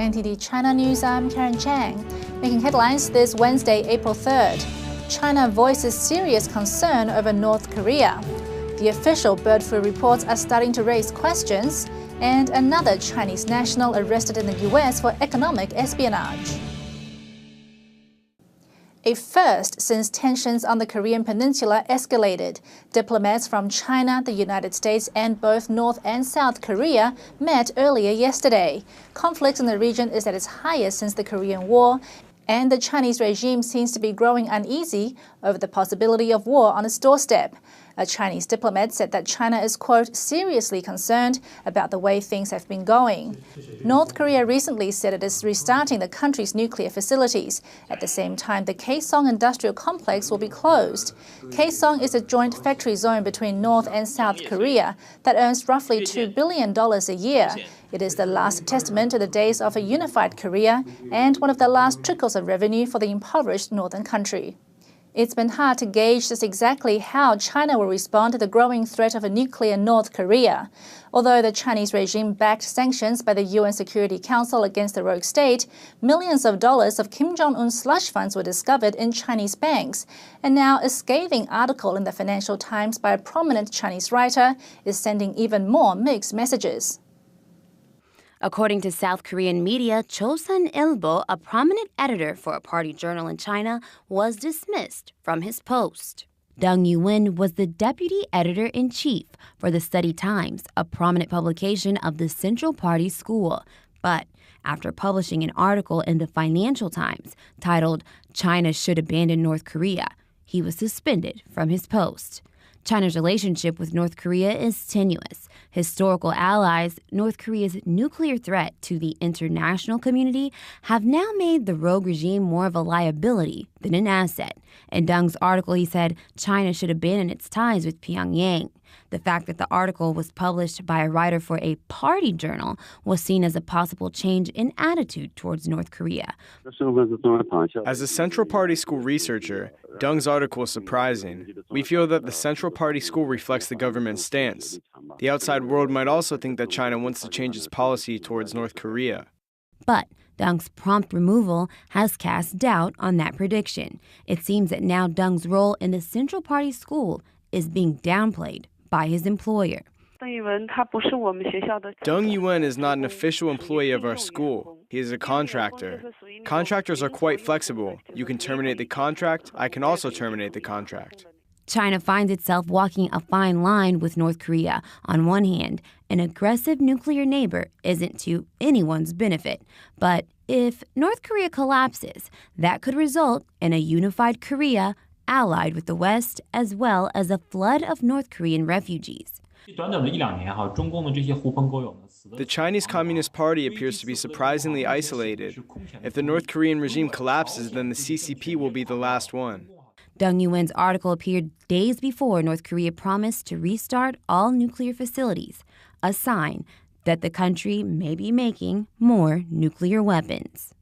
NTD China News, I'm Karen Chang. Making headlines this Wednesday, April 3rd. China voices serious concern over North Korea. The official bird flu reports are starting to raise questions. And another Chinese national arrested in the US for economic espionage. A first since tensions on the Korean peninsula escalated. Diplomats from China, the United States, and both North and South Korea met earlier yesterday. Conflict in the region is at its highest since the Korean War, and the Chinese regime seems to be growing uneasy over the possibility of war on its doorstep. A Chinese diplomat said that China is, quote, seriously concerned about the way things have been going. North Korea recently said it is restarting the country's nuclear facilities. At the same time, the Kaesong industrial complex will be closed. Kaesong is a joint factory zone between North and South Korea that earns roughly $2 billion a year. It is the last testament to the days of a unified Korea and one of the last trickles of revenue for the impoverished northern country. It's been hard to gauge just exactly how China will respond to the growing threat of a nuclear North Korea. Although the Chinese regime backed sanctions by the UN Security Council against the rogue state, millions of dollars of Kim Jong-un's slush funds were discovered in Chinese banks. And now a scathing article in the Financial Times by a prominent Chinese writer is sending even more mixed messages. According to South Korean media, Chosun Ilbo, a prominent editor for a party journal in China, was dismissed from his post. Deng Yuwen was the deputy editor-in-chief for the Study Times, a prominent publication of the Central Party School. But after publishing an article in the Financial Times titled, "China Should Abandon North Korea," he was suspended from his post. China's relationship with North Korea is tenuous. Historical allies, North Korea's nuclear threat to the international community, have now made the rogue regime more of a liability than an asset. In Deng's article, he said China should abandon its ties with Pyongyang. The fact that the article was published by a writer for a party journal was seen as a possible change in attitude towards North Korea. As a Central Party School researcher, Deng's article is surprising. We feel that the Central Party School reflects the government's stance. The outside world might also think that China wants to change its policy towards North Korea. But Deng's prompt removal has cast doubt on that prediction. It seems that now Deng's role in the Central Party School is being downplayed by his employer. Deng Yuwen is not an official employee of our school. He is a contractor. Contractors are quite flexible. You can terminate the contract. I can also terminate the contract. China finds itself walking a fine line with North Korea. On one hand, an aggressive nuclear neighbor isn't to anyone's benefit. But if North Korea collapses, that could result in a unified Korea allied with the West, as well as a flood of North Korean refugees. The Chinese Communist Party appears to be surprisingly isolated. If the North Korean regime collapses, then the CCP will be the last one. Deng Yuwen's article appeared days before North Korea promised to restart all nuclear facilities, a sign that the country may be making more nuclear weapons.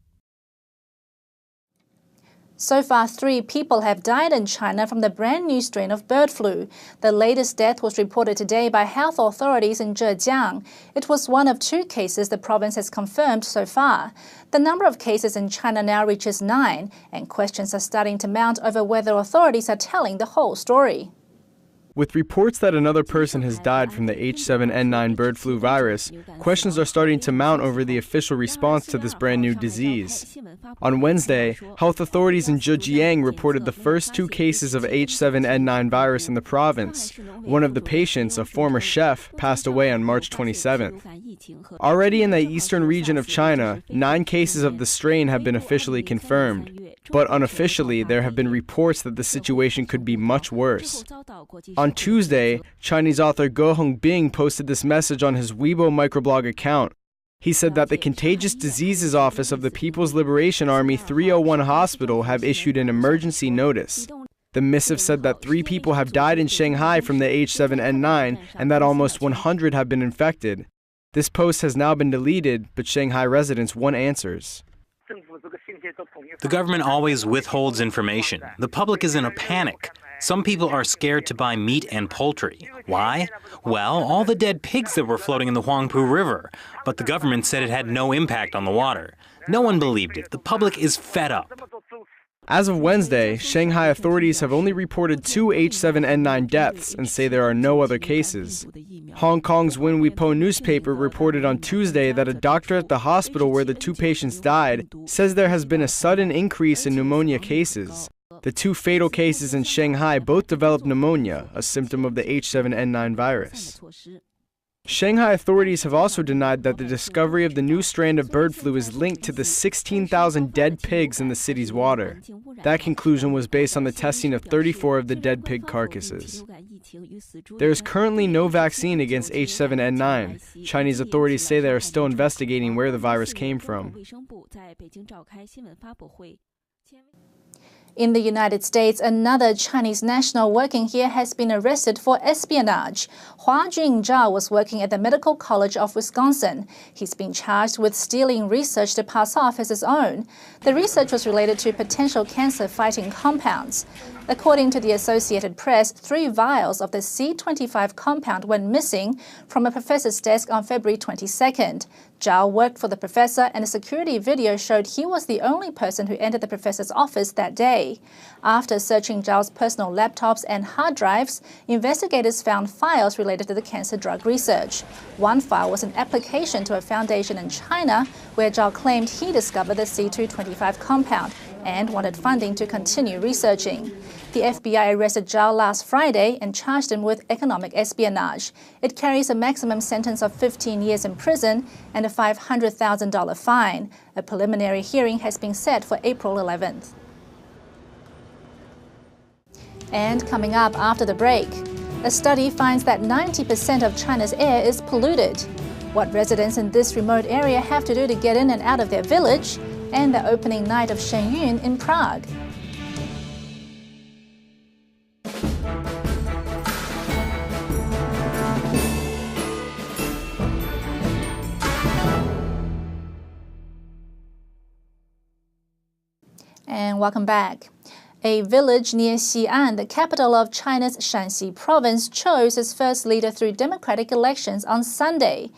So far, 3 people have died in China from the brand new strain of bird flu. The latest death was reported today by health authorities in Zhejiang. It was one of 2 cases the province has confirmed so far. The number of cases in China now reaches 9, and questions are starting to mount over whether authorities are telling the whole story. With reports that another person has died from the H7N9 bird flu virus, questions are starting to mount over the official response to this brand new disease. On Wednesday, health authorities in Zhejiang reported the first 2 cases of H7N9 virus in the province. One of the patients, a former chef, passed away on March 27th. Already in the eastern region of China, 9 cases of the strain have been officially confirmed. But unofficially, there have been reports that the situation could be much worse. On Tuesday, Chinese author Ge Hongbing posted this message on his Weibo microblog account. He said that the Contagious Diseases Office of the People's Liberation Army 301 Hospital have issued an emergency notice. The missive said that 3 people have died in Shanghai from the H7N9 and that almost 100 have been infected. This post has now been deleted, but Shanghai residents want answers. The government always withholds information. The public is in a panic. Some people are scared to buy meat and poultry. Why? Well, all the dead pigs that were floating in the Huangpu River. But the government said it had no impact on the water. No one believed it. The public is fed up. As of Wednesday, Shanghai authorities have only reported 2 H7N9 deaths and say there are no other cases. Hong Kong's Wen We Po newspaper reported on Tuesday that a doctor at the hospital where the 2 patients died says there has been a sudden increase in pneumonia cases. The 2 fatal cases in Shanghai both developed pneumonia, a symptom of the H7N9 virus. Shanghai authorities have also denied that the discovery of the new strand of bird flu is linked to the 16,000 dead pigs in the city's water. That conclusion was based on the testing of 34 of the dead pig carcasses. There is currently no vaccine against H7N9. Chinese authorities say they are still investigating where the virus came from. In the United States, another Chinese national working here has been arrested for espionage. Hua Junzhao was working at the Medical College of Wisconsin. He's been charged with stealing research to pass off as his own. The research was related to potential cancer-fighting compounds. According to the Associated Press, 3 vials of the C25 compound went missing from a professor's desk on February 22nd. Zhao worked for the professor, and a security video showed he was the only person who entered the professor's office that day. After searching Zhao's personal laptops and hard drives, investigators found files related to the cancer drug research. One file was an application to a foundation in China where Zhao claimed he discovered the C225 compound and wanted funding to continue researching. The FBI arrested Zhao last Friday and charged him with economic espionage. It carries a maximum sentence of 15 years in prison and a $500,000 fine. A preliminary hearing has been set for April 11th. And coming up after the break, a study finds that 90% of China's air is polluted. What residents in this remote area have to do to get in and out of their village, and the opening night of Shenyun in Prague. And welcome back. A village near Xi'an, the capital of China's Shanxi province, chose its first leader through democratic elections on Sunday.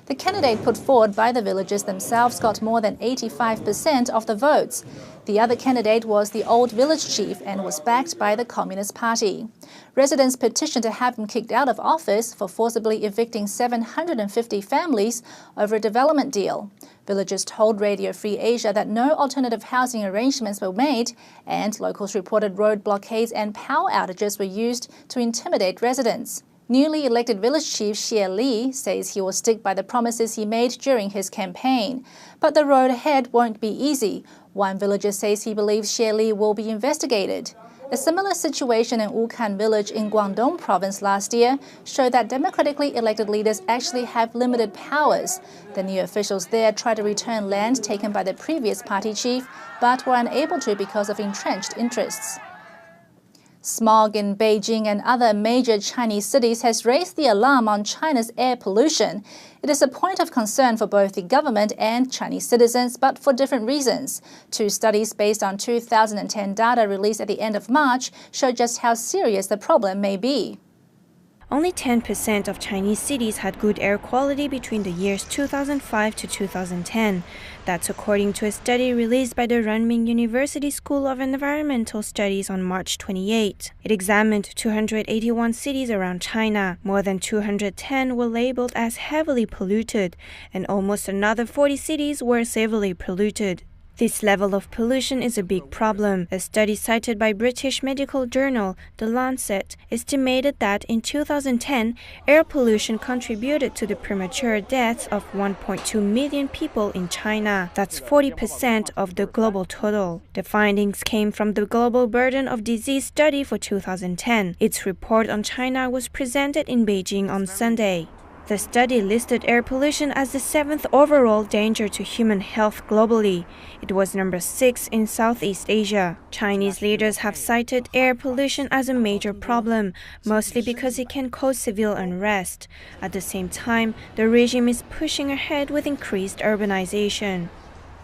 The candidate put forward by the villagers themselves got more than 85% of the votes. The other candidate was the old village chief and was backed by the Communist Party. Residents petitioned to have him kicked out of office for forcibly evicting 750 families over a development deal. Villagers told Radio Free Asia that no alternative housing arrangements were made, and locals reported road blockades and power outages were used to intimidate residents. Newly elected village chief Xie Li says he will stick by the promises he made during his campaign. But the road ahead won't be easy. One villager says he believes Xie Li will be investigated. A similar situation in Wukan village in Guangdong province last year showed that democratically elected leaders actually have limited powers. The new officials there tried to return land taken by the previous party chief, but were unable to because of entrenched interests. Smog in Beijing and other major Chinese cities has raised the alarm on China's air pollution. It is a point of concern for both the government and Chinese citizens, but for different reasons. 2 studies based on 2010 data released at the end of March show just how serious the problem may be. Only 10% of Chinese cities had good air quality between the years 2005 to 2010. That's according to a study released by the Renmin University School of Environmental Studies on March 28. It examined 281 cities around China. More than 210 were labeled as heavily polluted, and almost another 40 cities were severely polluted. This level of pollution is a big problem. A study cited by British medical journal The Lancet estimated that in 2010, air pollution contributed to the premature deaths of 1.2 million people in China. That's 40% of the global total. The findings came from the Global Burden of Disease study for 2010. Its report on China was presented in Beijing on Sunday. The study listed air pollution as the 7th overall danger to human health globally. It was number 6 in Southeast Asia. Chinese leaders have cited air pollution as a major problem, mostly because it can cause civil unrest. At the same time, the regime is pushing ahead with increased urbanization.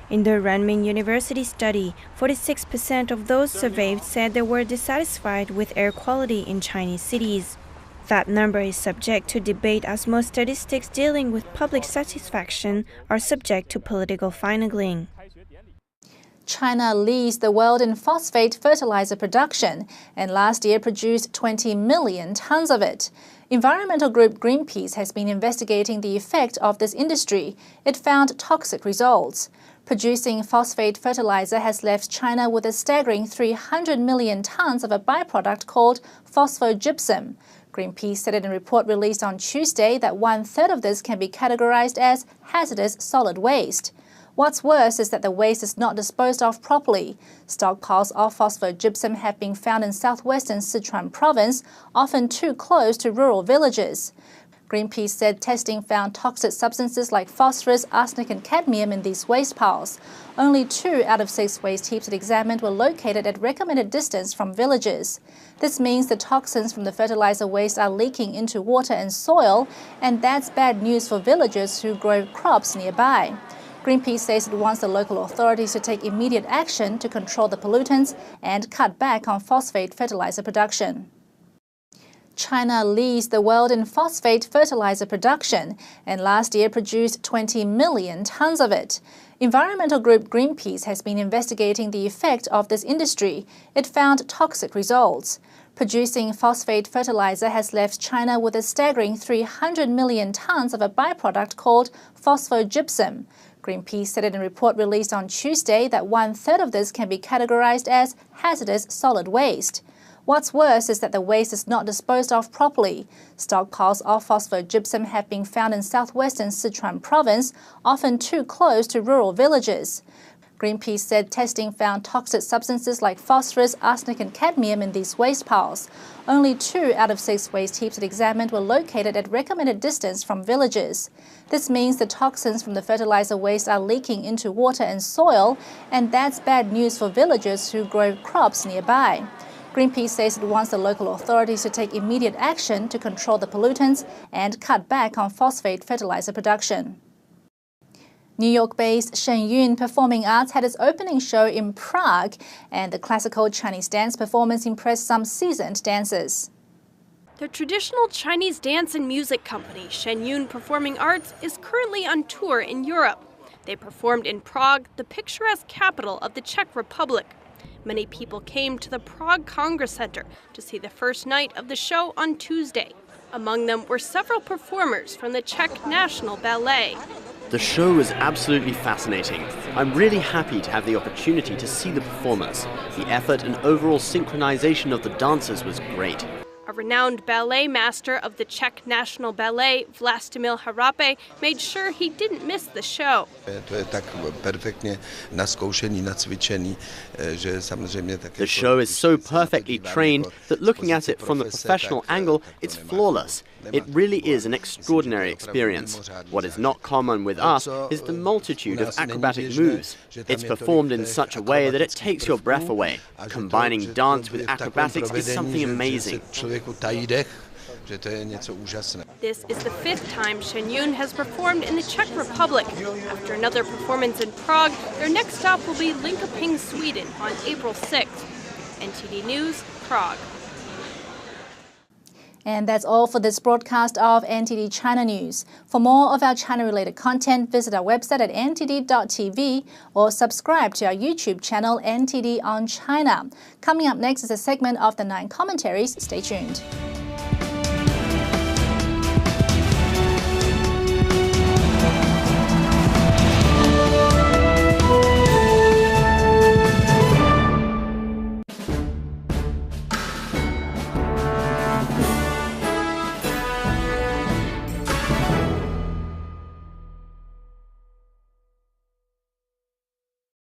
In the Renmin University study, 46% of those surveyed said they were dissatisfied with air quality in Chinese cities. That number is subject to debate as most statistics dealing with public satisfaction are subject to political finagling. China leads the world in phosphate fertilizer production and last year produced 20 million tons of it. Environmental group Greenpeace has been investigating the effect of this industry. It found toxic results. Producing phosphate fertilizer has left China with a staggering 300 million tons of a byproduct called phosphogypsum. Greenpeace said in a report released on Tuesday that 1/3 of this can be categorized as hazardous solid waste. What's worse is that the waste is not disposed of properly. Stockpiles of phosphogypsum have been found in southwestern Sichuan province, often too close to rural villages. Greenpeace said testing found toxic substances like phosphorus, arsenic and cadmium in these waste piles. Only 2 out of 6 waste heaps it examined were located at recommended distance from villages. This means the toxins from the fertilizer waste are leaking into water and soil, and that's bad news for villagers who grow crops nearby. Greenpeace says it wants the local authorities to take immediate action to control the pollutants and cut back on phosphate fertilizer production. China leads the world in phosphate fertilizer production and last year produced 20 million tons of it. Environmental group Greenpeace has been investigating the effect of this industry. It found toxic results. Producing phosphate fertilizer has left China with a staggering 300 million tons of a byproduct called phosphogypsum. Greenpeace said in a report released on Tuesday that 1/3 of this can be categorized as hazardous solid waste. What's worse is that the waste is not disposed of properly. Stockpiles of phosphogypsum have been found in southwestern Sichuan province, often too close to rural villages. Greenpeace said testing found toxic substances like phosphorus, arsenic and cadmium in these waste piles. Only 2 out of 6 waste heaps it examined were located at recommended distance from villages. This means the toxins from the fertilizer waste are leaking into water and soil, and that's bad news for villagers who grow crops nearby. Greenpeace says it wants the local authorities to take immediate action to control the pollutants and cut back on phosphate fertilizer production. New York-based Shenyun Performing Arts had its opening show in Prague, and the classical Chinese dance performance impressed some seasoned dancers. The traditional Chinese dance and music company, Shenyun Performing Arts, is currently on tour in Europe. They performed in Prague, the picturesque capital of the Czech Republic. Many people came to the Prague Congress Center to see the first night of the show on Tuesday. Among them were several performers from the Czech National Ballet. The show was absolutely fascinating. I'm really happy to have the opportunity to see the performers. The effort and overall synchronization of the dancers was great. A renowned ballet master of the Czech National Ballet, Vlastimil Harape, made sure he didn't miss the show. The show is so perfectly trained that looking at it from the professional angle, it's flawless. It really is an extraordinary experience. What is not common with us is the multitude of acrobatic moves. It's performed in such a way that it takes your breath away. Combining dance with acrobatics is something amazing. This is the 5th time Shenyun has performed in the Czech Republic. After another performance in Prague, their next stop will be Linköping, Sweden on April 6th. NTD News, Prague. And that's all for this broadcast of NTD China News. For more of our China-related content, visit our website at ntd.tv or subscribe to our YouTube channel, NTD on China. Coming up next is a segment of the 9 commentaries. Stay tuned.